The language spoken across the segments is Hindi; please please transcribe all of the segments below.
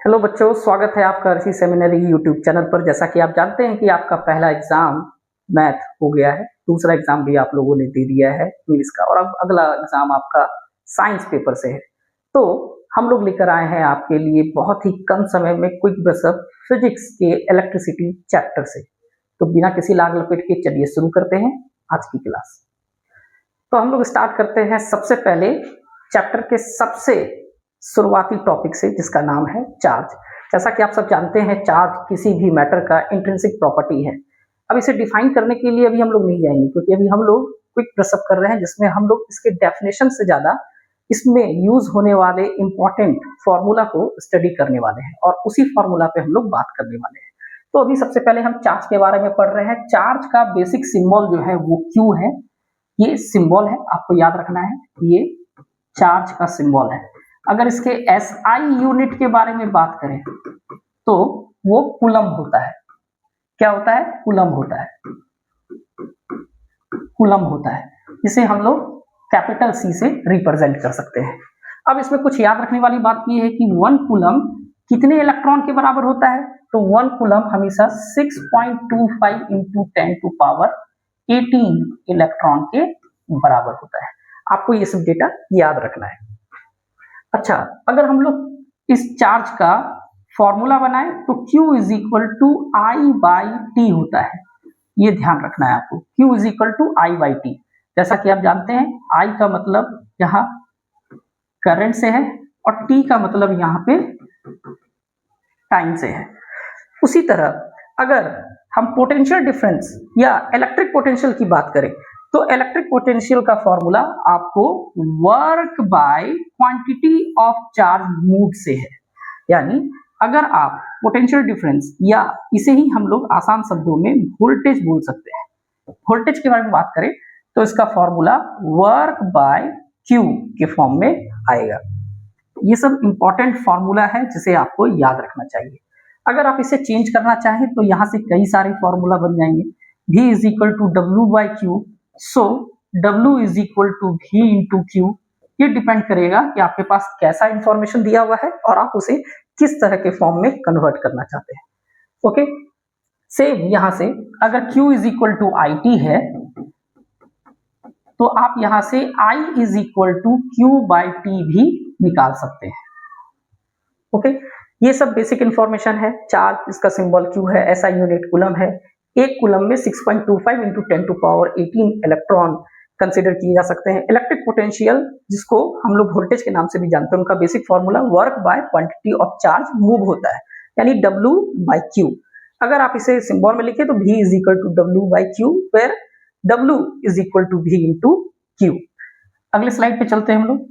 हेलो बच्चों, स्वागत है आपका ऋषि सेमिनरी यूट्यूब चैनल पर। जैसा कि आप जानते हैं कि आपका पहला एग्जाम मैथ हो गया है, दूसरा एग्जाम भी आप लोगों ने दे दिया है इंग्लिश का, और अब अगला एग्जाम आपका साइंस पेपर से है। तो हम लोग लेकर आए हैं आपके लिए बहुत ही कम समय में क्विक ब्रशअप फिजिक्स के इलेक्ट्रिसिटी चैप्टर से। तो बिना किसी लाग लपेट के चलिए शुरू करते हैं आज की क्लास। तो हम लोग स्टार्ट करते हैं सबसे पहले चैप्टर के सबसे शुरुआती टॉपिक से, जिसका नाम है चार्ज। जैसा कि आप सब जानते हैं, चार्ज किसी भी मैटर का इंट्रिंसिक प्रॉपर्टी है। अब इसे डिफाइन करने के लिए अभी हम लोग नहीं जाएंगे, क्योंकि अभी हम लोग क्विक ब्रशअप कर रहे हैं, जिसमें हम लोग इसके डेफिनेशन से ज्यादा इसमें यूज होने वाले इंपॉर्टेंट फॉर्मूला को स्टडी करने वाले हैं, और उसी फॉर्मूला पे हम लोग बात करने वाले हैं। तो अभी सबसे पहले हम चार्ज के बारे में पढ़ रहे हैं। चार्ज का बेसिक सिंबल जो है वो क्यू है। ये सिंबल है, आपको याद रखना है, ये चार्ज का सिंबल है। अगर इसके एसआई यूनिट के बारे में बात करें तो वो कूलम होता है। क्या होता है? कूलम होता है। कूलम होता है, इसे हम लोग कैपिटल सी से रिप्रेजेंट कर सकते हैं। अब इसमें कुछ याद रखने वाली बात यह है कि 1 कूलम कितने इलेक्ट्रॉन के बराबर होता है? तो 1 कूलम हमेशा 6.25 इंटू 10 टू पावर 18 इलेक्ट्रॉन के बराबर होता है। आपको ये सब डेटा याद रखना है। अच्छा, अगर हम लोग इस चार्ज का फॉर्मूला बनाएं तो Q is equal to I by T होता है। ये ध्यान रखना है आपको, Q is equal to I by T. जैसा कि आप जानते हैं, I का मतलब यहाँ करंट से है और T का मतलब यहाँ पे टाइम से है। उसी तरह अगर हम पोटेंशियल डिफरेंस या इलेक्ट्रिक पोटेंशियल की बात करें तो इलेक्ट्रिक पोटेंशियल का फॉर्मूला आपको work by quantity of charge moved से है। यानी अगर आप पोटेंशियल डिफरेंस, या इसे ही हम लोग आसान शब्दों में वोल्टेज बोल सकते हैं, वोल्टेज के बारे में बात करें तो इसका फॉर्मूला वर्क बाय क्यू के फॉर्म में आएगा। ये सब इंपॉर्टेंट फॉर्मूला है जिसे आपको याद रखना चाहिए। अगर आप इसे चेंज करना चाहें तो यहां से कई सारे फॉर्मूला बन जाएंगे। V is equal to W by Q, so W is equal to V into Q. ये डिपेंड करेगा कि आपके पास कैसा इंफॉर्मेशन दिया हुआ है और आप उसे किस तरह के फॉर्म में कन्वर्ट करना चाहते हैं। ओके, सेम यहां से अगर Q is equal to I T है तो आप यहां से I is equal to Q by T भी निकाल सकते हैं। ओके, ये सब बेसिक इंफॉर्मेशन है। चार्ज, इसका सिंबल क्यू है, एसआई यूनिट कूलम है। एक कूलम में 6.25 into 10 to power 18 electron consider किए जा सकते हैं। इलेक्ट्रिक पोटेंशियल, जिसको हम लोग वोल्टेज के नाम से भी जानते हैं, उनका basic formula work by quantity of charge move होता है, यानी W बाई क्यू। अगर आप इसे सिंबल में लिखे तो V is equal to W by Q, where W is equal to V into Q. अगले स्लाइड पे चलते हैं हम लोग।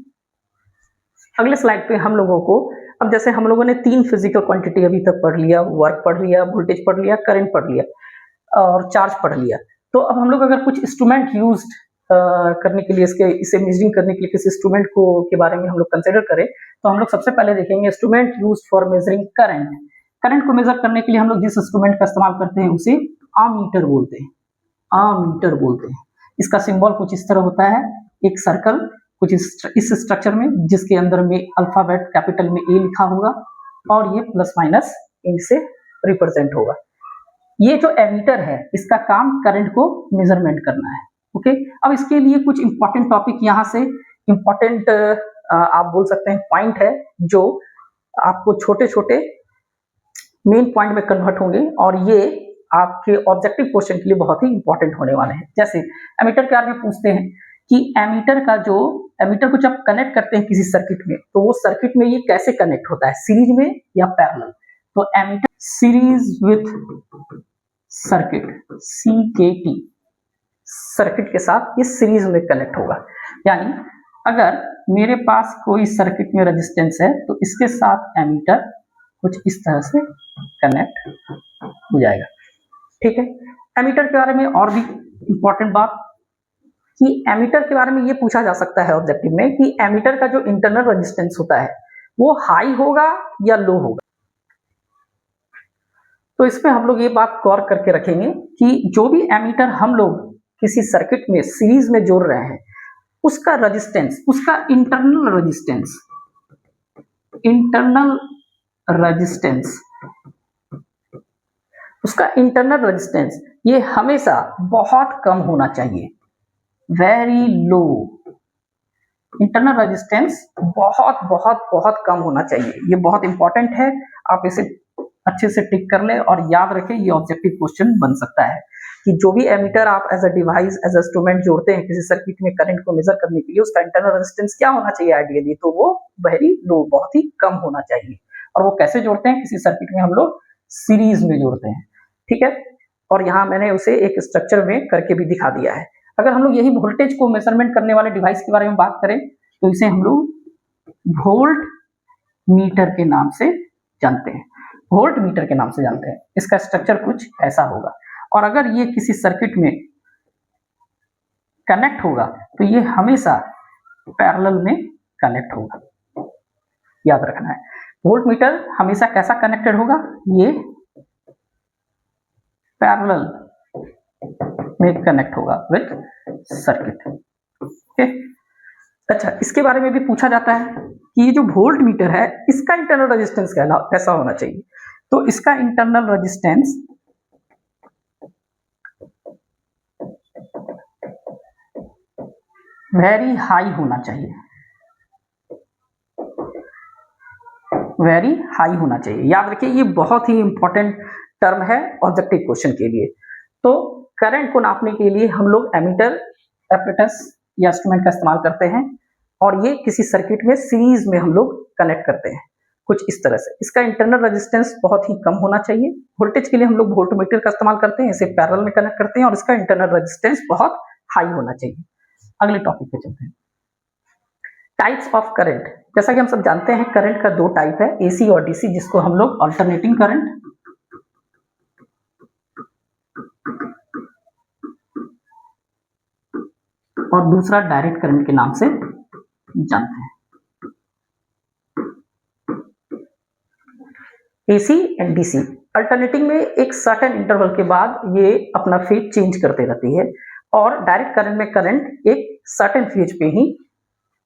अगले स्लाइड पे हम लोगों को, अब जैसे हम लोगों ने 3 फिजिकल क्वांटिटी अभी तक पढ़ लिया, वर्क पढ़ लिया, वोल्टेज पढ़ लिया, करंट पढ़ लिया और चार्ज पढ़ लिया। तो अब हम लोग अगर कुछ इंस्ट्रूमेंट यूज करने के लिए, इसे मेजरिंग करने के लिए किसी इंस्ट्रूमेंट को के बारे में हम लोग कंसिडर करें तो हम लोग सबसे पहले देखेंगे instrument use for measuring current. Current को मेजर करने के लिए हम लोग जिस इंस्ट्रूमेंट का इस्तेमाल करते हैं उसे अमीटर बोलते हैं। अमीटर बोलते हैं। इसका सिंबल कुछ इस तरह होता है, एक सर्कल कुछ इस स्ट्रक्चर में, जिसके अंदर में अल्फाबेट कैपिटल में A लिखा होगा और ये प्लस माइनस इनसे रिप्रेजेंट होगा। ये जो एमीटर है, इसका काम करंट को मेजरमेंट करना है। ओके, अब इसके लिए कुछ इंपॉर्टेंट टॉपिक यहाँ से इंपॉर्टेंट आप बोल सकते हैं पॉइंट है, जो आपको छोटे छोटे मेन पॉइंट में कन्वर्ट होंगे और ये आपके ऑब्जेक्टिव क्वेश्चन के लिए बहुत ही इंपॉर्टेंट होने वाले हैं। जैसे एमीटर के बारे में पूछते हैं कि एमीटर को जब कनेक्ट करते हैं किसी सर्किट में तो वो सर्किट में ये कैसे कनेक्ट होता है, सीरीज में या पैरेलल। तो ammeter series with circuit, CKT, circuit के साथ ये सीरीज में कनेक्ट होगा। यानी अगर मेरे पास कोई सर्किट में रेजिस्टेंस है तो इसके साथ एमीटर कुछ इस तरह से कनेक्ट हो जाएगा। ठीक है, एमीटर के बारे में और भी इंपॉर्टेंट बात कि एमीटर के बारे में ये पूछा जा सकता है ऑब्जेक्टिव में कि एमीटर का जो इंटरनल रेजिस्टेंस होता है वो हाई होगा या लो होगा। तो इसमें हम लोग ये बात गौर करके रखेंगे कि जो भी एमीटर हम लोग किसी सर्किट में सीरीज में जोड़ रहे हैं उसका रेजिस्टेंस, उसका इंटरनल रेजिस्टेंस, इंटरनल रेजिस्टेंस, उसका इंटरनल रेजिस्टेंस ये हमेशा बहुत कम होना चाहिए, वेरी लो। इंटरनल रेजिस्टेंस बहुत बहुत बहुत कम होना चाहिए, ये बहुत इंपॉर्टेंट है, आप इसे अच्छे से टिक कर ले और याद रखें, ये ऑब्जेक्टिव क्वेश्चन बन सकता है कि जो भी एमीटर आप as a device as a instrument जोड़ते हैं किसी सर्किट में करंट को मेजर करने के लिए, उसका इंटरनल रेजिस्टेंस क्या होना चाहिए आइडियली, तो वो वेरी लो, बहुत ही कम होना चाहिए। और वो कैसे जोड़ते हैं, किसी सर्किट में हम लोग सीरीज में जोड़ते हैं, ठीक है। और यहाँ मैंने उसे एक स्ट्रक्चर में करके भी दिखा दिया है। अगर हम लोग यही वोल्टेज को मेजरमेंट करने वाले डिवाइस के बारे में बात करें तो इसे हम लोग वोल्ट मीटर के नाम से जानते हैं, वोल्ट मीटर के नाम से जानते हैं। इसका स्ट्रक्चर कुछ ऐसा होगा, और अगर ये किसी सर्किट में कनेक्ट होगा तो ये हमेशा पैरेलल में कनेक्ट होगा, याद रखना है। वोल्ट मीटर हमेशा कैसा कनेक्टेड होगा, ये पैरेलल में कनेक्ट होगा विद सर्किट, ओके। अच्छा, इसके बारे में भी पूछा जाता है कि ये जो वोल्ट मीटर है इसका इंटरनल रेजिस्टेंस कैसा होना चाहिए, तो इसका इंटरनल रेजिस्टेंस वेरी हाई होना चाहिए, वेरी हाई होना चाहिए। याद रखिए, ये बहुत ही इंपॉर्टेंट टर्म है ऑब्जेक्टिव क्वेश्चन के लिए। तो करंट को नापने के लिए हम लोग एमीटर, एपरेटस या इंस्ट्रूमेंट का इस्तेमाल करते हैं, और ये किसी सर्किट में सीरीज में हम लोग कनेक्ट करते हैं कुछ इस तरह से। इसका इंटरनल रेजिस्टेंस बहुत ही कम होना चाहिए। वोल्टेज के लिए हम लोग वोल्टमीटर का इस्तेमाल करते हैं, इसे पैरेलल में कनेक्ट करते हैं, और इसका इंटरनल रेजिस्टेंस बहुत हाई होना चाहिए। अगले टॉपिक पे चलते हैं, टाइप्स ऑफ करंट। जैसा कि हम सब जानते हैं करंट का दो टाइप है, एसी और डीसी, जिसको हम लोग अल्टरनेटिंग करंट और दूसरा डायरेक्ट करंट के नाम से जानते हैं। एसी एंड डीसी अल्टरनेटिंग में एक सर्टेन इंटरवल के बाद ये अपना फेज चेंज करते रहती है, और डायरेक्ट करंट में करंट एक सर्टेन फेज पे ही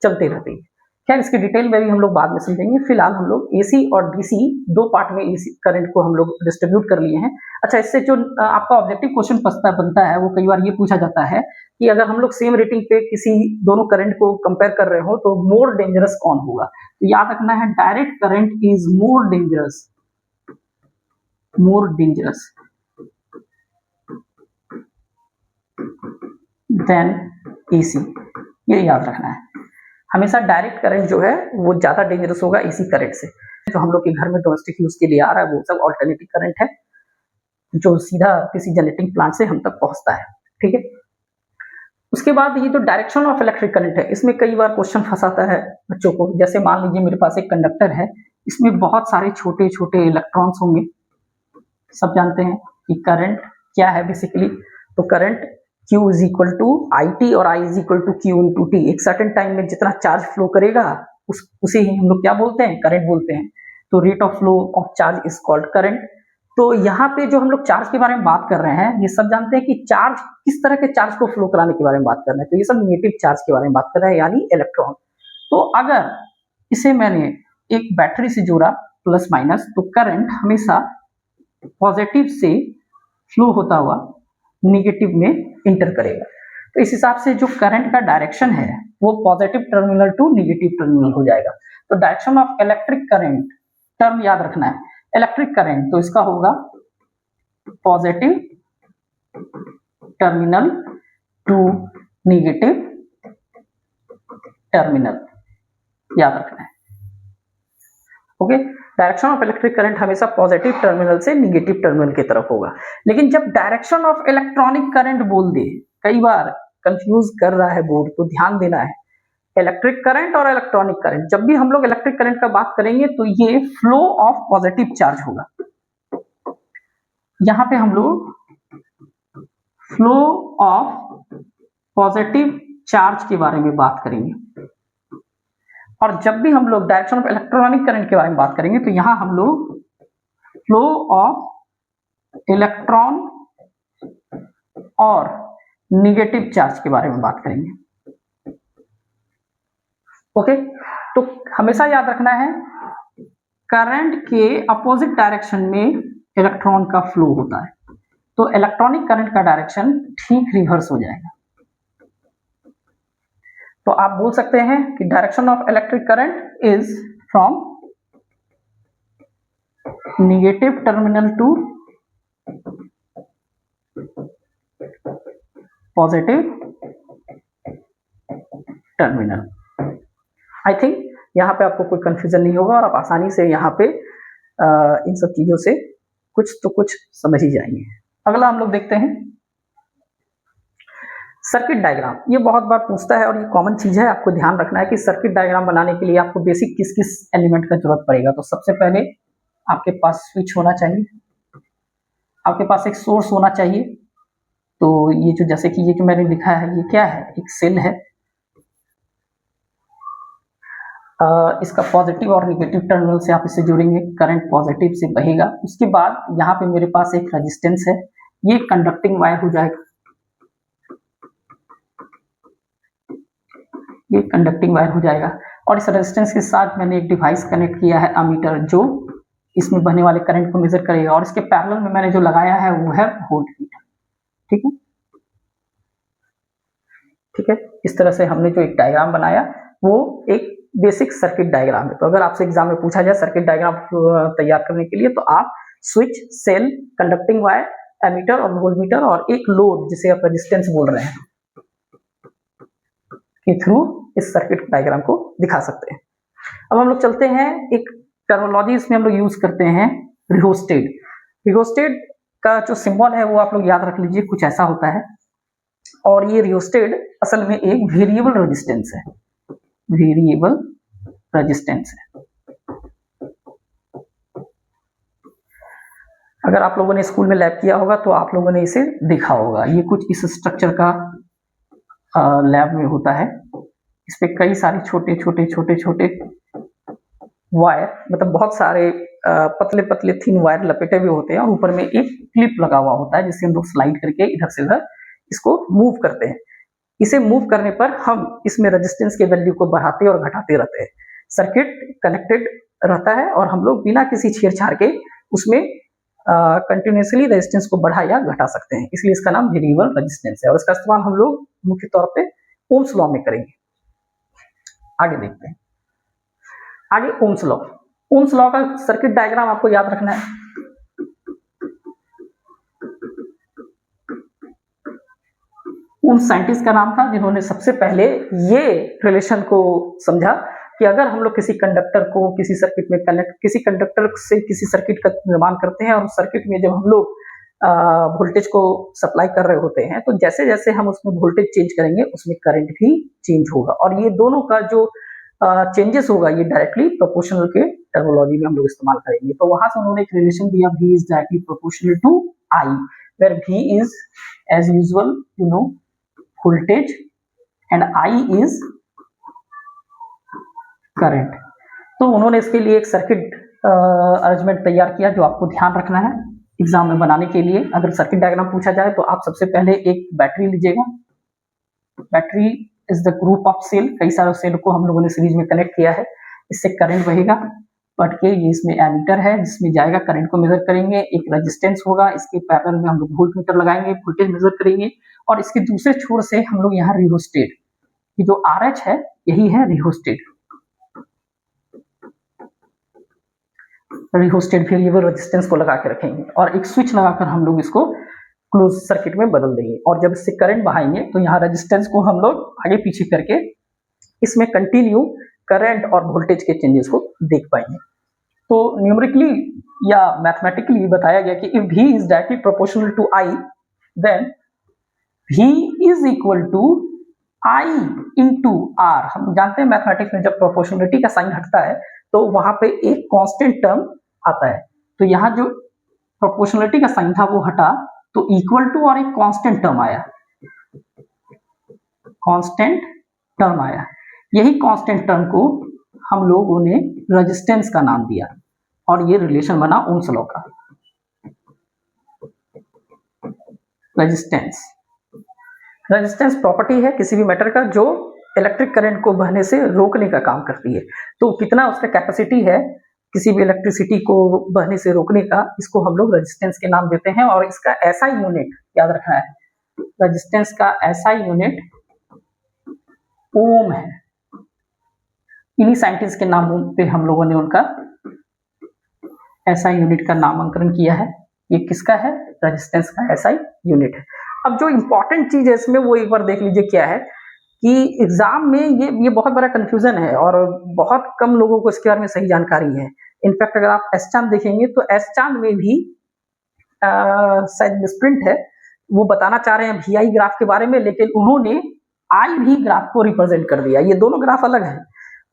चलते रहती है। खैर, इसकी डिटेल में भी हम लोग बाद में समझेंगे। फिलहाल हम लोग एसी और डीसी दो पार्ट में एसी करंट को हम लोग डिस्ट्रीब्यूट कर लिए हैं। अच्छा, इससे जो आपका ऑब्जेक्टिव क्वेश्चन बनता है वो कई बार ये पूछा जाता है कि अगर हम लोग सेम रेटिंग पे किसी दोनों करंट को कंपेयर कर रहे हो तो मोर डेंजरस कौन होगा, तो याद रखना है direct current is more dangerous than AC, ये याद रखना है। हमेशा डायरेक्ट करंट जो है वो ज्यादा डेंजरस होगा एसी करंट से। जो हम लोग के घर में डोमेस्टिक यूज के लिए आ रहा है वो सब ऑल्टरनेटिव करंट है, जो सीधा किसी जनरेटिंग प्लांट से हम तक पहुंचता है, ठीक है। उसके बाद ये जो डायरेक्शन ऑफ इलेक्ट्रिक करंट है, इसमें कई बार क्वेश्चन फंसाता है बच्चों को। जैसे मान लीजिए मेरे पास एक कंडक्टर है, इसमें बहुत सारे छोटे छोटे इलेक्ट्रॉन्स होंगे। सब जानते हैं कि करंट क्या है बेसिकली, तो current Q is equal to I T और I is equal to Q into T. एक सर्टेन टाइम में जितना चार्ज फ्लो करेगा उसे ही हम लोग क्या बोलते हैं, करंट बोलते हैं। तो rate of flow of charge is called current. तो यहाँ पे जो हम लोग चार्ज के बारे में बात कर रहे हैं, ये सब जानते हैं कि चार्ज किस तरह के चार्ज को फ्लो कराने के बारे में बात कर रहे हैं, तो ये सब निगेटिव चार्ज के बारे में बात कर रहे हैं, यानी इलेक्ट्रॉन। तो अगर इसे मैंने एक बैटरी से जोड़ा प्लस माइनस, तो करंट हमेशा पॉजिटिव से फ्लो होता हुआ निगेटिव में इंटर करेगा। तो इस हिसाब से जो करंट का डायरेक्शन है वो positive terminal to negative terminal हो जाएगा। तो direction of electric current term याद रखना है, इलेक्ट्रिक करंट तो इसका होगा positive terminal to negative terminal, याद रखना है, okay. Direction of electric current हमेशा पॉजिटिव टर्मिनल से निगेटिव टर्मिनल की तरफ होगा। लेकिन जब डायरेक्शन ऑफ इलेक्ट्रॉनिक करंट बोल दे, कई बार कंफ्यूज कर रहा है बोर्ड, तो ध्यान देना है। इलेक्ट्रिक करंट और इलेक्ट्रॉनिक करंट, जब भी हम लोग इलेक्ट्रिक करंट का बात करेंगे तो ये फ्लो ऑफ पॉजिटिव चार्ज होगा। यहां पे हम लोग फ्लो ऑफ पॉजिटिव चार्ज के बारे में बात करेंगे, और जब भी हम लोग डायरेक्शन ऑफ इलेक्ट्रॉनिक करंट के बारे में बात करेंगे तो यहां हम लोग फ्लो ऑफ इलेक्ट्रॉन और निगेटिव चार्ज के बारे में बात करेंगे, ओके। तो हमेशा याद रखना है करंट के अपोजिट डायरेक्शन में इलेक्ट्रॉन का फ्लो होता है, तो इलेक्ट्रॉनिक करंट का डायरेक्शन ठीक रिवर्स हो जाएगा। तो आप बोल सकते हैं कि direction of electric current is from negative terminal to positive terminal. I think यहाँ पे आपको कोई कंफ्यूजन नहीं होगा और आप आसानी से यहाँ पे इन सब चीजों से कुछ तो कुछ समझ ही जाएंगे। अगला हम लोग देखते हैं सर्किट डायग्राम। ये बहुत बार पूछता है और ये कॉमन चीज है, आपको ध्यान रखना है कि सर्किट डायग्राम बनाने के लिए आपको बेसिक किस किस एलिमेंट का जरूरत पड़ेगा। तो सबसे पहले आपके पास स्विच होना चाहिए, आपके पास एक सोर्स होना चाहिए। तो ये जो जैसे कि ये जो मैंने लिखा है ये क्या है, एक सेल है। इसका पॉजिटिव और नेगेटिव टर्मिनल से आप इसे जोड़ेंगे, करंट पॉजिटिव से बहेगा। उसके बाद यहाँ पे मेरे पास एक रेजिस्टेंस है, ये कंडक्टिंग वायर हो जाएगा, ये कंडक्टिंग वायर हो जाएगा। और इस रेजिस्टेंस के साथ मैंने एक डिवाइस कनेक्ट किया है अमीटर, जो इसमें बहने वाले करंट को मेजर करेगा। और इसके पैरेलल में मैंने जो लगाया है वो है वोल्टमीटर। ठीक है, ठीक है। इस तरह से हमने जो एक डायग्राम बनाया वो एक बेसिक सर्किट डायग्राम है। तो अगर आपसे एग्जाम में पूछा जाए सर्किट डायग्राम तैयार करने के लिए, तो आप switch, cell, conducting wire, ammeter और वोल्टमीटर और एक लोड जिसे आप रेजिस्टेंस बोल रहे हैं के थ्रू इस सर्किट डायग्राम को दिखा सकते हैं। अब हम लोग चलते हैं, एक टर्मिनोलॉजी इसमें हम लोग यूज करते हैं, रियोस्टेट। रियोस्टेट का जो सिंबल है वो आप लोग याद रख लीजिए, कुछ ऐसा होता है। और ये रियोस्टेट असल में एक वेरिएबल रेजिस्टेंस है, वेरिएबल रेजिस्टेंस है। अगर आप लोगों ने स्कूल में लैब किया होगा तो आप लोगों ने इसे देखा होगा। ये कुछ इस स्ट्रक्चर का लैब में होता है। इस पे कई सारे छोटे छोटे छोटे छोटे वायर, मतलब बहुत सारे पतले पतले थिन वायर लपेटे हुए होते हैं और ऊपर में एक क्लिप लगा हुआ होता है जिससे हम लोग स्लाइड करके इधर से उधर इसको मूव करते हैं। इसे मूव करने पर हम इसमें रेजिस्टेंस के वैल्यू को बढ़ाते और घटाते रहते हैं। सर्किट कनेक्टेड रहता है और हम लोग बिना किसी छेड़छाड़ के उसमें कंटिन्यूसली रेजिस्टेंस को बढ़ा या घटा सकते हैं, इसलिए इसका नाम वेरिएबल रेजिस्टेंस है। और इसका इस्तेमाल हम लोग मुख्य तौर पे ओम्स लॉ में करेंगे। आगे देखते हैं, आगे ओम्स लॉ। ओम्स लॉ का सर्किट डायग्राम आपको याद रखना है। ओम्स साइंटिस्ट का नाम था जिन्होंने सबसे पहले ये रिलेशन को समझा कि अगर हम लोग किसी कंडक्टर को किसी सर्किट में कनेक्ट, किसी कंडक्टर से किसी सर्किट का निर्माण करते हैं और उस सर्किट में जब हम लोग वोल्टेज को सप्लाई कर रहे होते हैं, तो जैसे जैसे हम उसमें वोल्टेज चेंज करेंगे उसमें करंट भी चेंज होगा। और ये दोनों का जो चेंजेस होगा ये डायरेक्टली प्रोपोर्शनल के टर्मिनोलॉजी में हम लोग इस्तेमाल करेंगे। तो वहां से उन्होंने एक रिलेशन दिया, V is directly proportional to I, where V is as usual you know voltage and I is current. तो उन्होंने इसके लिए एक सर्किट अरेंजमेंट तैयार किया जो आपको ध्यान रखना है एग्जाम में बनाने के लिए। अगर सर्किट डायग्राम पूछा जाए तो आप सबसे पहले एक बैटरी लीजिएगा। Battery is the group of cell, कई सारे सेल को हम लोगों ने सीरीज में कनेक्ट किया है, इससे करंट बहेगा बढ़ के। ये इसमें एमीटर है जिसमें जाएगा, करंट को मेजर करेंगे। एक रेजिस्टेंस होगा, इसके पैरेलल में हम लोग वोल्ट मीटर लगाएंगे, वोल्टेज मेजर करेंगे। और इसके दूसरे छोर से हम लोग यहाँ रियोस्टेट, ये जो RH है यही है रियोस्टेट। रियोस्टेट वेरिएबल रेजिस्टेंस को लगा के रखेंगे और एक स्विच लगाकर हम लोग इसको क्लोज सर्किट में बदल देंगे। और जब इससे करंट बहाएंगे तो यहाँ रेजिस्टेंस को हम लोग आगे पीछे करके इसमें कंटिन्यू करंट और वोल्टेज के चेंजेस को देख पाएंगे। तो न्यूमेरिकली या मैथमेटिकली बताया गया कि if V is directly proportional to I, then V is equal to I into R। हम जानते हैं मैथमेटिक्स में जब प्रोपोर्शनलिटी का साइन हटता है तो वहां पे एक कांस्टेंट टर्म आता है। तो यहाँ जो प्रोपोर्शनलिटी का साइन था वो हटा तो इक्वल टू और एक कांस्टेंट टर्म आया, कांस्टेंट टर्म आया। यही कांस्टेंट टर्म को हम लोगों ने रेजिस्टेंस का नाम दिया और ये रिलेशन बना ओम्स लॉ का। रेजिस्टेंस, रेजिस्टेंस प्रॉपर्टी है किसी भी मैटर का जो इलेक्ट्रिक करंट को बहने से रोकने का काम करती है। तो कितना उसका कैपेसिटी है किसी भी इलेक्ट्रिसिटी को बहने से रोकने का, इसको हम लोग रेजिस्टेंस के नाम देते हैं। और इसका ऐसा यूनिट याद रखना है, रेजिस्टेंस का ऐसा यूनिट ओम है। इन्हीं साइंटिस्ट के नाम पे हम लोगों ने उनका ऐसा यूनिट का नामांकन किया है। ये किसका है? रेजिस्टेंस का ऐसा यूनिट है। अब जो इंपॉर्टेंट चीज है इसमें वो एक बार देख लीजिए क्या है कि एग्जाम में ये बहुत बड़ा कंफ्यूजन है और बहुत कम लोगों को इसके बारे में सही जानकारी है। इनफैक्ट अगर आप एस चांद देखेंगे तो एस चांद में भी शायद मिसप्रिंट है, वो बताना चाह रहे हैं VI ग्राफ के बारे में, लेकिन उन्होंने IV ग्राफ को रिप्रेजेंट कर दिया। ये दोनों ग्राफ अलग है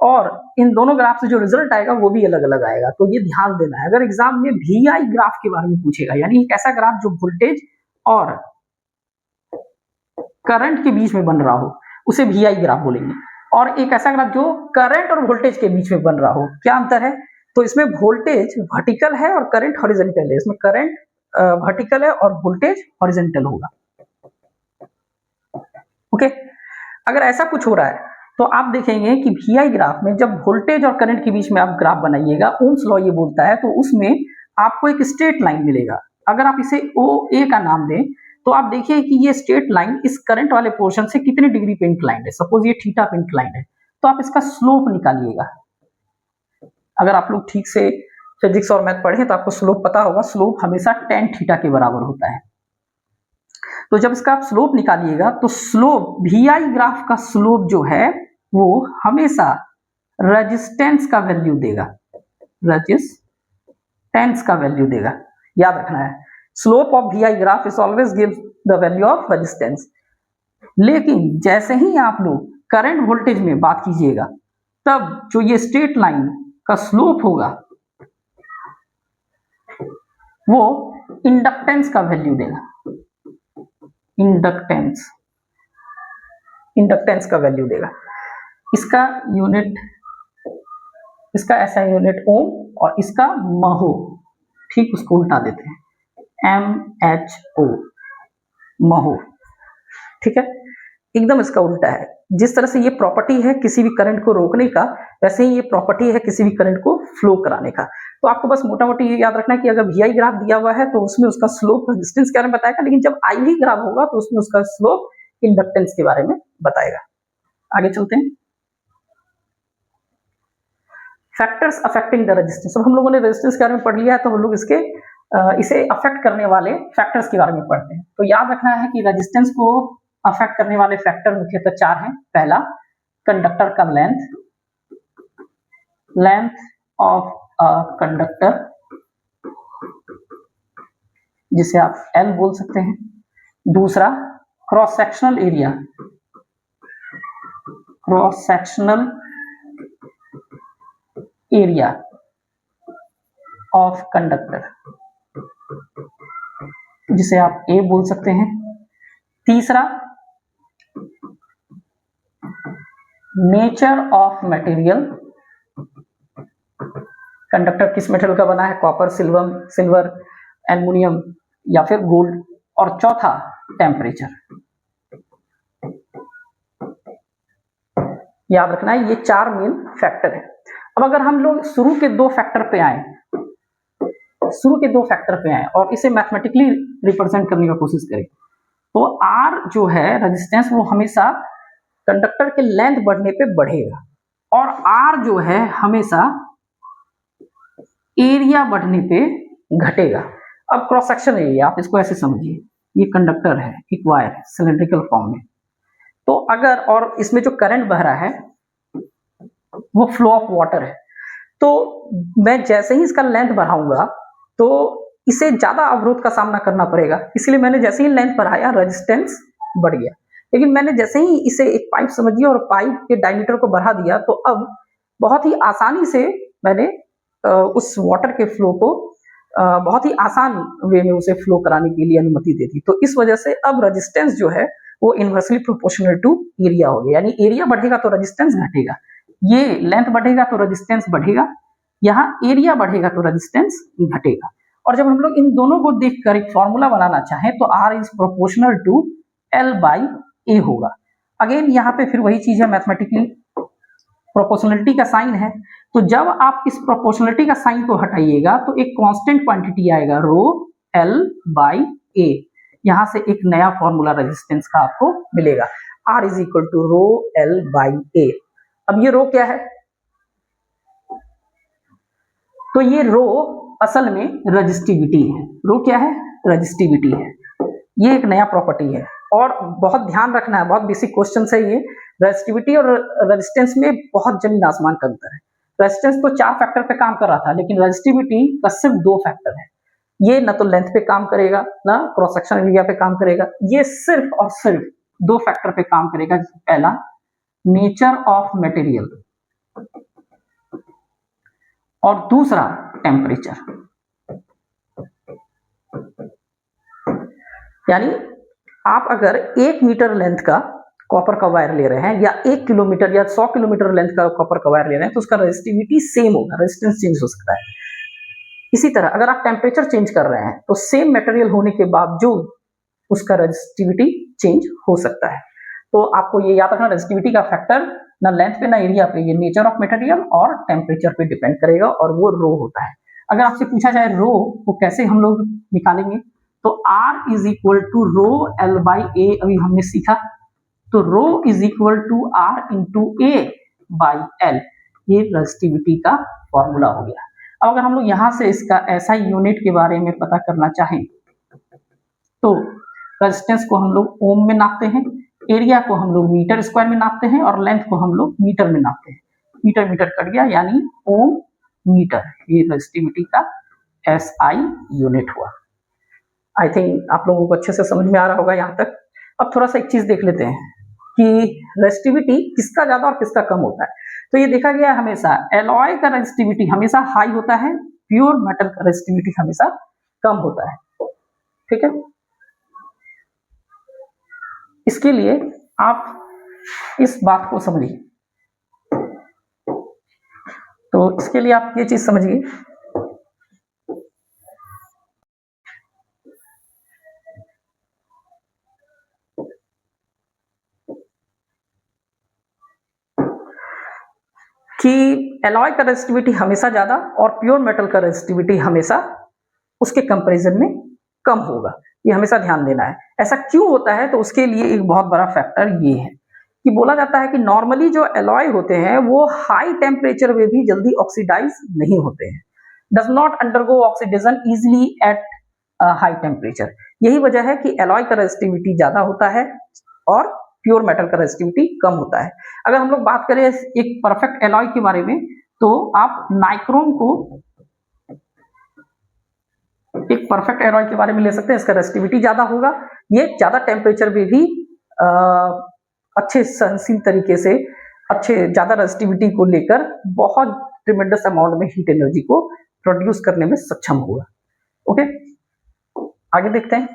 और इन दोनों ग्राफ से जो रिजल्ट आएगा वो भी अलग अलग आएगा, तो ये ध्यान देना है। अगर एग्जाम में VI ग्राफ के बारे में पूछेगा, यानी एक ऐसा ग्राफ जो वोल्टेज और करंट के बीच में बन रहा हो, उसे VI ग्राफ बोलेंगे। और एक ऐसा ग्राफ जो करंट और वोल्टेज के बीच में बन रहा हो, क्या अंतर है? तो इसमें वोल्टेज वर्टिकल है और करंट हॉरिजॉन्टल है। इसमें करंट वर्टिकल है और वोल्टेज हॉरिजॉन्टल होगा। ओके, अगर ऐसा कुछ हो रहा है तो आप देखेंगे कि VI ग्राफ में जब वोल्टेज और करंट के बीच में आप ग्राफ बनाइएगा, ओम्स लॉ ये बोलता है, तो उसमें आपको एक स्ट्रेट लाइन मिलेगा। अगर आप इसे OA का नाम दें तो आप देखिए कि ये स्ट्रेट लाइन इस करंट वाले पोर्शन से कितने डिग्री पे इंक्लाइंड है। सपोज ये थीटा पे इंक्लाइंड है, तो आप इसका स्लोप निकालिएगा। अगर आप लोग ठीक से फिजिक्स और मैथ पढ़े तो आपको स्लोप पता होगा, स्लोप हमेशा tan थीटा के बराबर होता है। तो जब इसका आप स्लोप निकालिएगा तो स्लोप VI ग्राफ का स्लोप जो है वो हमेशा रेजिस्टेंस का वैल्यू देगा, रेजिस्टेंस का वैल्यू देगा। याद रखना है, slope of VI graph is always gives the value of resistance. लेकिन जैसे ही आप लोग करंट वोल्टेज में बात कीजिएगा, तब जो ये स्ट्रेट लाइन का स्लोप होगा वो इंडक्टेंस का वैल्यू देगा, इंडक्टेंस का वैल्यू देगा। इसका यूनिट, इसका ऐसा यूनिट ओम और इसका महो, ठीक उसको उल्टा देते हैं, MHO, महो। ठीक है, एकदम इसका उल्टा है। जिस तरह से ये प्रॉपर्टी है किसी भी करंट को रोकने का, वैसे ही ये प्रॉपर्टी है किसी भी करंट को फ्लो कराने का। तो आपको बस मोटा मोटी ये याद रखना है कि अगर VI ग्राफ दिया हुआ है तो उसमें उसका स्लोप रेजिस्टेंस के बारे में बताएगा, लेकिन जब IV ग्राफ होगा तो उसमें उसका स्लोप इंडक्टेंस के बारे में बताएगा। आगे चलते हैं, फैक्टर्स अफेक्टिंग द रेजिस्टेंस। अब हम लोगों ने रेजिस्टेंस के बारे में पढ़ लिया है, तो हम लोग इसे अफेक्ट करने वाले फैक्टर्स के बारे में पढ़ते हैं। तो याद रखना है कि रेजिस्टेंस को अफेक्ट करने वाले फैक्टर मुख्यतः 4 हैं। पहला, कंडक्टर का लेंथ ऑफ कंडक्टर, जिसे आप L बोल सकते हैं। दूसरा, cross sectional area of conductor, जिसे आप A बोल सकते हैं। तीसरा, नेचर ऑफ मटेरियल, कंडक्टर किस मेटल का बना है, कॉपर, सिल्वर, एल्युमिनियम या फिर गोल्ड। और चौथा, टेम्परेचर। याद रखना है ये 4 मेन फैक्टर है। अब अगर हम लोग शुरू के दो फैक्टर पे आए और इसे मैथमेटिकली रिप्रेजेंट करने की कोशिश करें, तो R जो है रेजिस्टेंस, वो हमेशा कंडक्टर के लेंथ बढ़ने पे बढ़ेगा, और R जो है हमेशा एरिया बढ़ने पे घटेगा। अब क्रॉस सेक्शन एरिया, आप इसको ऐसे समझिए, ये कंडक्टर है, एक वायर है सिलेंड्रिकल फॉर्म में, तो अगर, और इसमें जो करंट बह रहा है वो फ्लो ऑफ वाटर है, तो मैं जैसे ही इसका लेंथ बढ़ाऊंगा तो इसे ज्यादा अवरोध का सामना करना पड़ेगा, इसलिए मैंने जैसे ही लेंथ बढ़ाया रेजिस्टेंस बढ़ गया। लेकिन मैंने जैसे ही इसे एक पाइप समझिए और पाइप के डायमीटर को बढ़ा दिया, तो अब बहुत ही आसानी से मैंने उस वाटर के फ्लो को बहुत ही आसान वे में उसे फ्लो कराने के लिए अनुमति दे दी। तो इस वजह से अब रेजिस्टेंस जो है वो इनवर्सली प्रोपोर्शनल टू एरिया हो गया, यानी एरिया बढ़ेगा तो रेजिस्टेंस घटेगा। ये लेंथ बढ़ेगा तो रेजिस्टेंस बढ़ेगा, यहाँ एरिया बढ़ेगा तो रेजिस्टेंस घटेगा। और जब हम लोग इन दोनों को देखकर एक फॉर्मूला बनाना चाहें तो R is proportional to L by A होगा। अगेन यहाँ पे फिर वही चीज है, मैथमेटिकली प्रोपोर्शनलिटी का साइन है, तो जब आप इस प्रोपोर्शनलिटी का साइन को हटाइएगा तो एक कांस्टेंट क्वांटिटी आएगा रो एल बाई ए, यहां से एक नया फॉर्मूला रेजिस्टेंस का आपको मिलेगा, R is equal to rho L by A. अब ये रो क्या है, तो ये रो असल में रजिस्टिविटी है। रो क्या है, रजिस्टिविटी है। ये एक नया प्रॉपर्टी है और बहुत ध्यान रखना है, बहुत बेसिक क्वेश्चन है ये। रेजिस्टिविटी और रेजिस्टेंस में बहुत जमीन आसमान का अंतर है। रेजिस्टेंस तो 4 फैक्टर पे काम कर रहा था, लेकिन रेजिस्टिविटी का सिर्फ 2 फैक्टर है। ये न तो लेंथ पे काम करेगा ना क्रॉस सेक्शन एरिया पे काम करेगा, ये सिर्फ और सिर्फ 2 फैक्टर पे काम करेगा। पहला नेचर ऑफ मटेरियल और दूसरा टेम्परेचर। यानी आप अगर 1 मीटर लेंथ का कॉपर का वायर ले रहे हैं या 1 किलोमीटर या 100 किलोमीटर लेंथ का कॉपर का वायर ले रहे हैं तो उसका रेजिस्टिविटी सेम होगा, रेजिस्टेंस चेंज हो सकता है। इसी तरह अगर आप टेम्परेचर चेंज कर रहे हैं तो सेम मटेरियल होने के बावजूद उसका रेजिस्टिविटी चेंज हो सकता है। तो आपको ये याद रखना, रेजिस्टिविटी का फैक्टर ना लेंथ पे ना एरिया पे, ये नेचर ऑफ मटेरियल और टेम्परेचर पे डिपेंड करेगा और वो रो होता है। अगर आपसे पूछा जाए रो को कैसे हम लोग निकालेंगे, तो R is equal to rho L by A अभी हमने सीखा, तो rho is equal to R into A by L, ये रेजिस्टिविटी का फॉर्मूला हो गया। अब अगर हम लोग यहां से इसका ऐसा यूनिट के बारे में पता करना चाहें तो रेजिस्टेंस को हम लोग ओम में नापते हैं, एरिया को हम लोग मीटर स्क्वायर में नापते हैं और लेंथ को हम लोग मीटर में नापते हैं। मीटर मीटर कट गया यानी ओम मीटर, ये रेजिस्टिविटी का SI यूनिट हुआ। आई थिंक आप लोगों को अच्छे से समझ में आ रहा होगा यहाँ तक। अब थोड़ा सा एक चीज देख लेते हैं कि रेजिस्टिविटी किसका ज्यादा और किसका कम होता है। तो ये देखा गया हमेशा एलॉय का रेजिस्टिविटी हमेशा हाई होता है, प्योर मेटल का रेजिस्टिविटी हमेशा कम होता है। ठीक है, इसके लिए आप इस बात को समझिए। तो इसके लिए आप ये चीज समझिए कि एलॉय का रेजिस्टिविटी हमेशा ज्यादा और प्योर मेटल का रेजिस्टिविटी हमेशा उसके कंपैरिजन में कम होगा, ये हमेशा ध्यान देना है। ऐसा क्यों होता है, तो उसके लिए एक बहुत बड़ा फैक्टर ये है कि बोला जाता है कि नॉर्मली जो एलॉय होते हैं वो हाई टेम्परेचर में भी जल्दी ऑक्सीडाइज नहीं होते हैं, does not undergo oxidation easily at high temperature. यही वजह है कि एलॉय का रेजिस्टिविटी ज्यादा होता है और प्योर मेटल का रेजिस्टिविटी कम होता है। अगर हम लोग बात करें एक परफेक्ट एलॉय के बारे में, तो आप नाइक्रोम को एक परफेक्ट एलॉय के बारे में ले सकते हैं। इसका रेजिस्टिविटी ज्यादा होगा, ये ज्यादा टेम्परेचर में भी अच्छे सहनशील तरीके से अच्छे ज्यादा रेजिस्टिविटी को लेकर बहुत ट्रिमेंडस अमाउंट में हीट एनर्जी को प्रोड्यूस करने में सक्षम होगा। ओके, आगे देखते हैं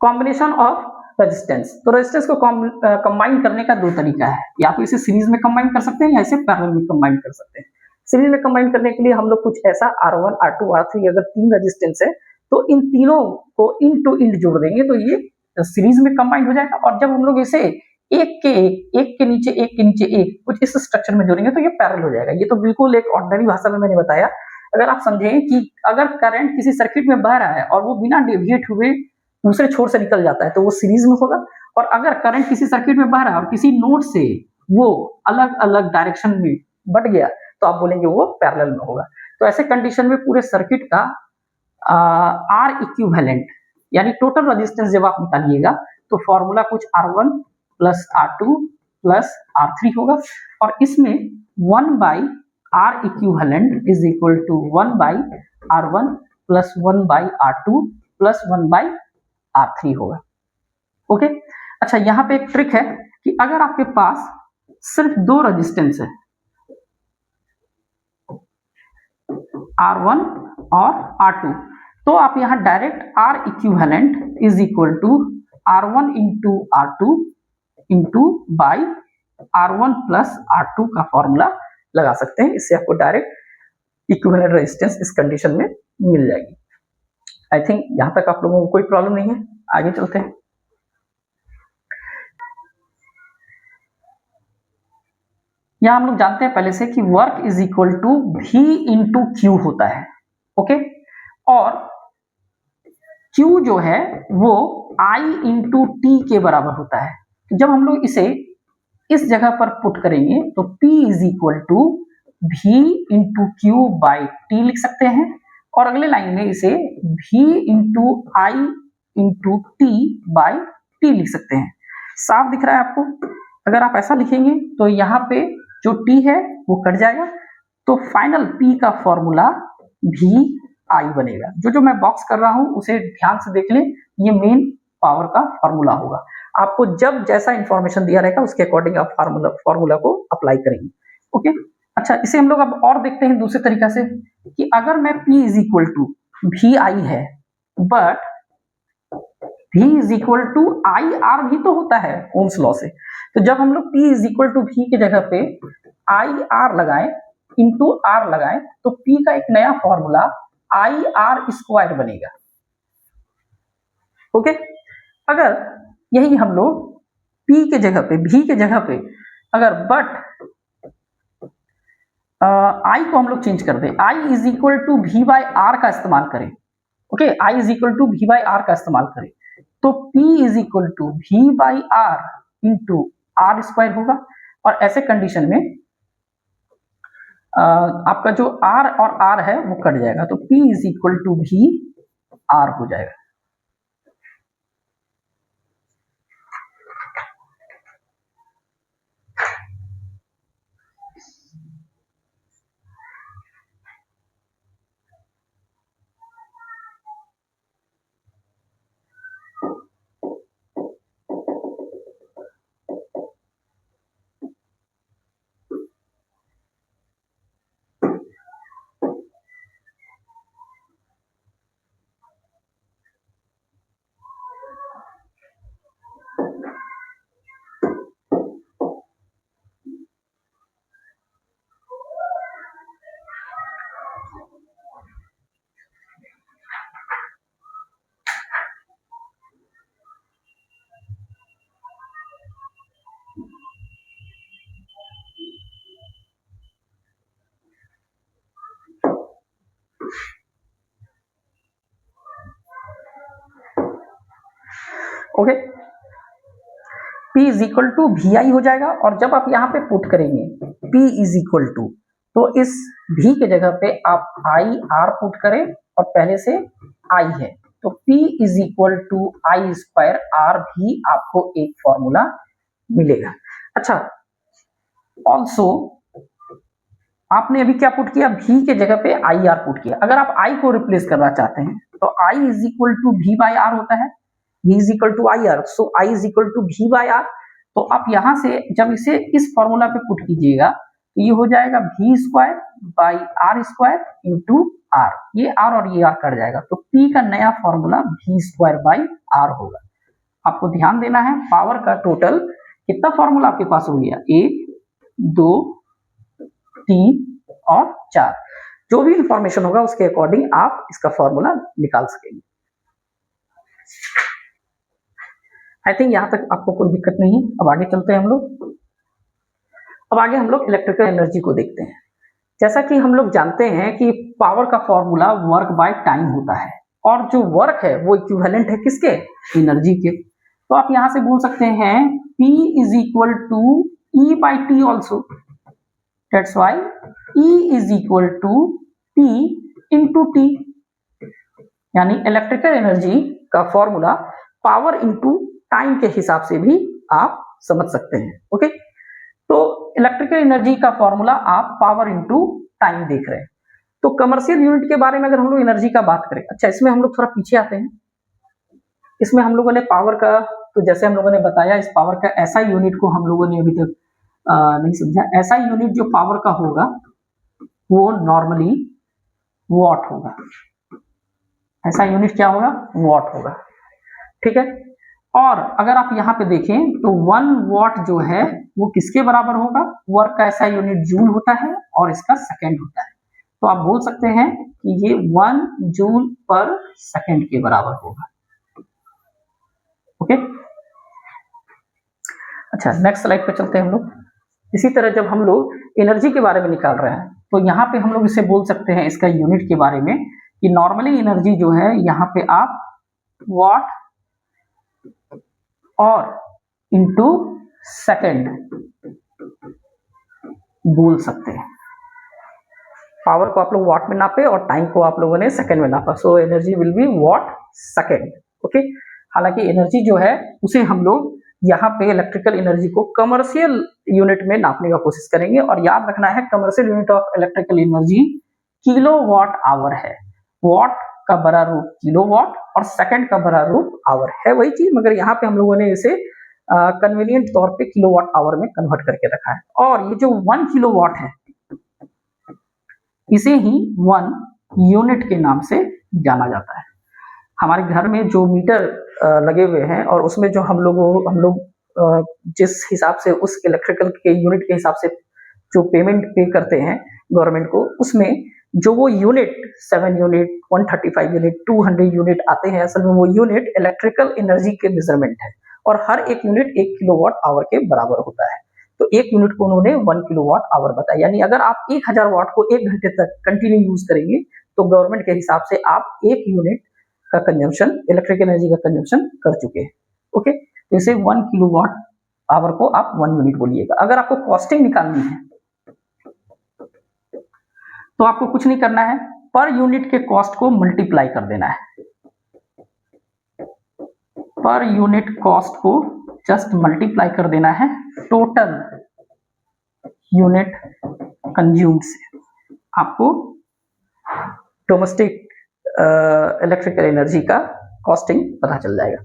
कॉम्बिनेशन ऑफ रेजिस्टेंस। तो रेजिस्टेंस को कंबाइन करने का 2 तरीका है, या तो इसे सीरीज में कंबाइन कर सकते हैं या इसे पैरेलल में कंबाइन कर सकते हैं। सीरीज में कंबाइन करने के लिए हम लोग कुछ ऐसा R1, R2, R3 अगर 3 रेजिस्टेंस है तो इन तीनों को इंड टू इंड जोड़ देंगे तो ये सीरीज में कंबाइन हो जाएगा। और जब हम लोग इसे एक के नीचे एक कुछ इस स्ट्रक्चर में जोड़ेंगे तो ये पैरेलल हो जाएगा। ये तो बिल्कुल एक ऑर्डिनरी भाषा में मैंने बताया। अगर आप समझें कि अगर करंट किसी सर्किट में बह रहा है और वो बिना डेविएट हुए दूसरे छोर से निकल जाता है तो वो सीरीज में होगा, और अगर करंट किसी सर्किट में बह रहा है और किसी नोड से वो अलग अलग डायरेक्शन में बढ़ गया तो आप बोलेंगे वो पैरेलल में होगा। तो ऐसे कंडीशन में पूरे सर्किट का आर इक्विवेलेंट यानी टोटल रेजिस्टेंस जब आप निकालिएगा तो फॉर्मूला कुछ R1 plus R2 plus R3 होगा, और इसमें 1 by R equivalent is equal to 1 by R1 plus 1 by R2 plus 1 by R3 होगा। ओके, अच्छा यहाँ पे एक ट्रिक है कि अगर आपके पास सिर्फ 2 रेजिस्टेंस है R1 और R2, तो आप यहाँ direct R equivalent is equal to R1 into R2 into by R1 plus R2 का फॉर्मूला लगा सकते हैं। इससे आपको डायरेक्ट इक्विवेलेंट रेजिस्टेंस इस कंडीशन में मिल जाएगी। आई थिंक यहां तक आप लोगों को कोई प्रॉब्लम नहीं है। आगे चलते हैं। यहां हम लोग जानते हैं पहले से कि work is equal to V into Q होता है, ओके, और Q जो है वो I इंटू टी के बराबर होता है। तो जब हम लोग इसे इस जगह पर पुट करेंगे तो P is equal to V into Q by T लिख सकते हैं, और अगले लाइन में इसे V into I into T by T लिख सकते हैं। साफ दिख रहा है आपको? अगर आप ऐसा लिखेंगे तो यहाँ पे जो T है वो कट जाएगा, तो फाइनल P का फॉर्मूला V I बनेगा। जो मैं बॉक्स कर रहा हूं उसे ध्यान से देख लें, ये मेन पावर का फॉर्मूला होगा। आपको जब जैसा इंफॉर्मेशन दिया रहेगा उसके अकॉर्डिंग आप फॉर्मूला को अप्लाई करेंगे, ओके। अच्छा, इसे हम लोग अब और देखते हैं दूसरे तरीका से कि अगर मैं P is equal to V I है, but V is equal to I R भी तो होता है ओम्स लॉ से, तो जब हम लोग P is equal to V के जगह पे आई आर लगाएं इंटू आर लगाएं तो P का एक नया फॉर्मूला आई आर स्क्वायर बनेगा, ओके। अगर यही हम लोग P के जगह पे V के जगह पे अगर बट I को हम लोग चेंज कर दें, I is equal to V by R का इस्तेमाल करें, okay, I is equal to V by R का इस्तेमाल करें तो P is equal to V by R into R square होगा, और ऐसे कंडीशन में आपका जो R और R है वो कट जाएगा, तो P is equal to V R हो जाएगा। Okay, P is equal to V I हो जाएगा, और जब आप यहाँ पे पुट करेंगे P इज इक्वल टू, तो इस V के जगह पे आप आई आर पुट करें और पहले से I है तो P is equal to I square R भी आपको एक फॉर्मूला मिलेगा। अच्छा, ऑल्सो आपने अभी क्या पुट किया, V के जगह पे आई आर पुट किया। अगर आप I को रिप्लेस करना चाहते हैं तो I is equal to V by R होता है, V is equal to I R, so I is equal to V by R. तो आप यहां से जब इसे इस फॉर्मूला पे पुट कीजिएगा तो ये हो जाएगा V square by R square into R, ये R और ये R कट जाएगा, तो P का नया formula V square by R होगा। आपको ध्यान देना है, पावर का टोटल कितना फॉर्मूला आपके पास हो गया, 1 2 3 और 4, जो भी इंफॉर्मेशन होगा उसके अकॉर्डिंग आप इसका फॉर्मूला निकाल सकेंगे। आई थिंक यहां तक आपको कोई दिक्कत नहीं है। अब आगे चलते हैं हम लोग। अब आगे हम लोग इलेक्ट्रिकल एनर्जी को देखते हैं। जैसा कि हम लोग जानते हैं कि पावर का फॉर्मूला वर्क बाय टाइम होता है, और जो वर्क है वो इक्विवेलेंट है किसके, एनर्जी के। तो आप यहां से बोल सकते हैं P is equal to E by T also, that's why E is equal to P into T, यानी इलेक्ट्रिकल एनर्जी का फॉर्मूला पावर इंटू टाइम के हिसाब से भी आप समझ सकते हैं, ओके। तो इलेक्ट्रिकल एनर्जी का फॉर्मूला आप पावर इंटू टाइम देख रहे हैं। तो कमर्शियल यूनिट के बारे में अगर हम लोग एनर्जी का बात करें, अच्छा इसमें हम लोग थोड़ा पीछे आते हैं। इसमें हम लोगों ने पावर का, तो जैसे हम लोगों ने बताया इस पावर का ऐसा यूनिट को हम लोगों ने अभी तक नहीं समझा। ऐसा यूनिट जो पावर का होगा वो नॉर्मली वॉट होगा। ऐसा यूनिट क्या होगा, वॉट होगा, ठीक है। और अगर आप यहाँ पे देखें तो 1 वॉट जो है वो किसके बराबर होगा, वर्क का ऐसा यूनिट जूल होता है और इसका सेकंड होता है। तो आप बोल सकते हैं कि ये 1 जूल पर सेकंड के बराबर होगा, ओके। अच्छा, नेक्स्ट स्लाइड पे चलते हैं हम लोग। इसी तरह जब हम लोग एनर्जी के बारे में निकाल रहे हैं तो यहाँ पे हम लोग इसे बोल सकते हैं इसका यूनिट के बारे में कि नॉर्मली एनर्जी जो है यहाँ पे आप वॉट और इनटू सेकेंड बोल सकते हैं। पावर को आप लोग वॉट में नापे और टाइम को आप लोगों ने सेकेंड में नापा, so energy will be watt second. Okay, हालांकि एनर्जी जो है उसे हम लोग यहाँ पे इलेक्ट्रिकल एनर्जी को कमर्शियल यूनिट में नापने का कोशिश करेंगे, और याद रखना है commercial unit of electrical energy kilowatt hour है। वॉट का बड़ा रूप किलोवाट और सेकंड का बड़ा रूप आवर है, वही चीज, मगर यहाँ पे हम लोगों ने इसे कन्वीनियंट तौर पे किलोवाट आवर में कन्वर्ट करके रखा है। और ये जो 1 किलोवाट है इसे ही 1 यूनिट के नाम से जाना जाता है। हमारे घर में जो मीटर लगे हुए हैं और उसमें जो हम लोग जिस हिसाब से उस इलेक्ट्रिकल के यूनिट के हिसाब से जो पेमेंट पे करते हैं गवर्नमेंट को, उसमें जो वो यूनिट 7 यूनिट 135 यूनिट 200 यूनिट आते हैं, असल में वो यूनिट इलेक्ट्रिकल एनर्जी के मेजरमेंट है और हर एक यूनिट 1 किलोवाट आवर के बराबर होता है। तो एक यूनिट को उन्होंने 1 किलोवाट आवर बताया, यानी अगर आप 1000 वाट को 1 घंटे तक कंटिन्यू यूज करेंगे तो गवर्नमेंट के हिसाब से आप 1 यूनिट का कंजम्पशन, इलेक्ट्रिक एनर्जी का कंजम्पशन कर चुके हैं। ओके, तो इसे 1 किलोवाट आवर को आप 1 यूनिट बोलिएगा। अगर आपको कॉस्टिंग निकालनी है तो आपको कुछ नहीं करना है, पर यूनिट के कॉस्ट को मल्टीप्लाई कर देना है। पर यूनिट कॉस्ट को जस्ट मल्टीप्लाई कर देना है टोटल यूनिट कंज्यूम्ड से, आपको डोमेस्टिक इलेक्ट्रिकल एनर्जी का कॉस्टिंग पता चल जाएगा।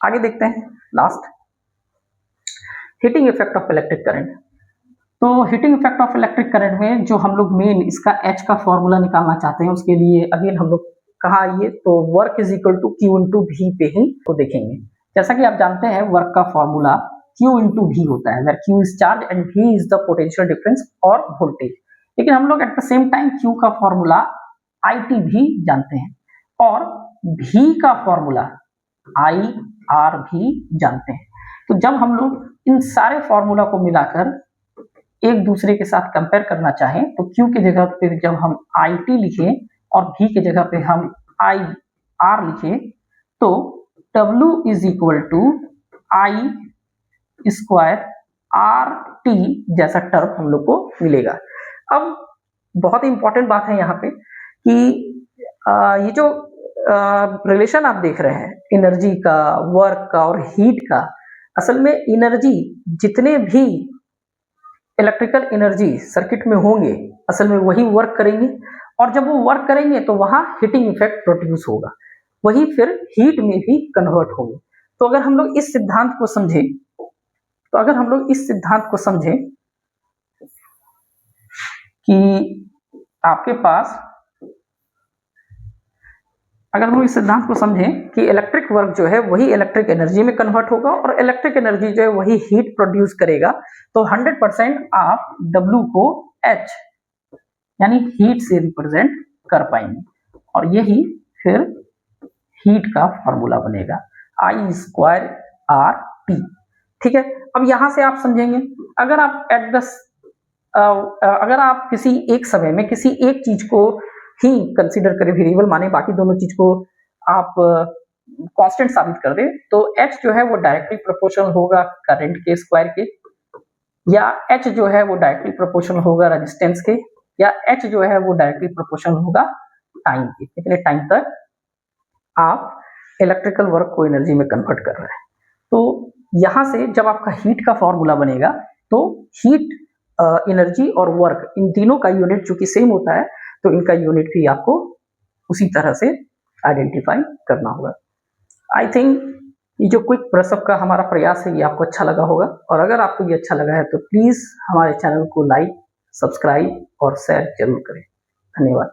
आगे देखते हैं last, heating effect of electric current. तो heating effect of electric current में जो हम लोग मेन इसका H का फॉर्मूला निकालना चाहते हैं, उसके लिए अगेन हम लोग कहाँ आइए तो work is equal to Q into V पे ही को देखेंगे। जैसा कि आप जानते हैं वर्क का फॉर्मूला Q इंटू V होता है, where Q is charge and V is the potential difference और वोल्टेज। लेकिन हम लोग at the same time Q का फॉर्मूला IT भी जानते हैं और V का फॉर्मूला IR भी जानते हैं। तो जब हम लोग इन सारे फॉर्मूला को मिलाकर एक दूसरे के साथ कंपेयर करना चाहें तो Q की जगह पे जब हम IT लिखें और V की जगह पे हम IR लिखें तो W is equal to I square RT जैसा टर्म हम लोग को मिलेगा। अब बहुत ही इंपॉर्टेंट बात है यहाँ पे कि ये जो रिलेशन आप देख रहे हैं एनर्जी का, वर्क का और हीट का, असल में एनर्जी जितने भी इलेक्ट्रिकल एनर्जी सर्किट में होंगे असल में वही वर्क करेंगे, और जब वो वर्क करेंगे तो वहां हीटिंग इफेक्ट प्रोड्यूस होगा, वही फिर हीट में भी कन्वर्ट होंगे। तो अगर हम लोग इस सिद्धांत को समझें कि आपके पास, अगर हम इस सिद्धांत को समझें कि इलेक्ट्रिक वर्क जो है वही इलेक्ट्रिक एनर्जी में कन्वर्ट होगा और इलेक्ट्रिक एनर्जी जो है वही हीट प्रोड्यूस करेगा, तो 100% आप W को H यानी हीट से रिप्रेजेंट कर पाएंगे और यही फिर हीट का फॉर्मूला बनेगा I स्क्वायर RT। ठीक है, अब यहां से आप समझेंगे अगर आप किसी एक समय में किसी एक चीज को ही कंसीडर करें वेरिएबल माने, बाकी दोनों चीज को आप कांस्टेंट साबित कर दें, तो H जो है वो डायरेक्टली प्रोपोर्शनल होगा करंट के स्क्वायर के, या H जो है वो डायरेक्टली प्रोपोर्शनल होगा रेजिस्टेंस के, या H जो है वो डायरेक्टली प्रोपोर्शनल होगा टाइम के। कितने टाइम तक आप इलेक्ट्रिकल वर्क को एनर्जी में कन्वर्ट कर रहे हैं। तो यहां से जब आपका हीट का फॉर्मूला बनेगा तो हीट एनर्जी और वर्क इन तीनों का यूनिट चूंकि सेम होता है तो इनका यूनिट भी आपको उसी तरह से आइडेंटिफाई करना होगा। आई थिंक ये जो क्विक ब्रशअप का हमारा प्रयास है ये आपको अच्छा लगा होगा, और अगर आपको ये अच्छा लगा है तो प्लीज हमारे चैनल को लाइक, सब्सक्राइब और शेयर जरूर करें। धन्यवाद।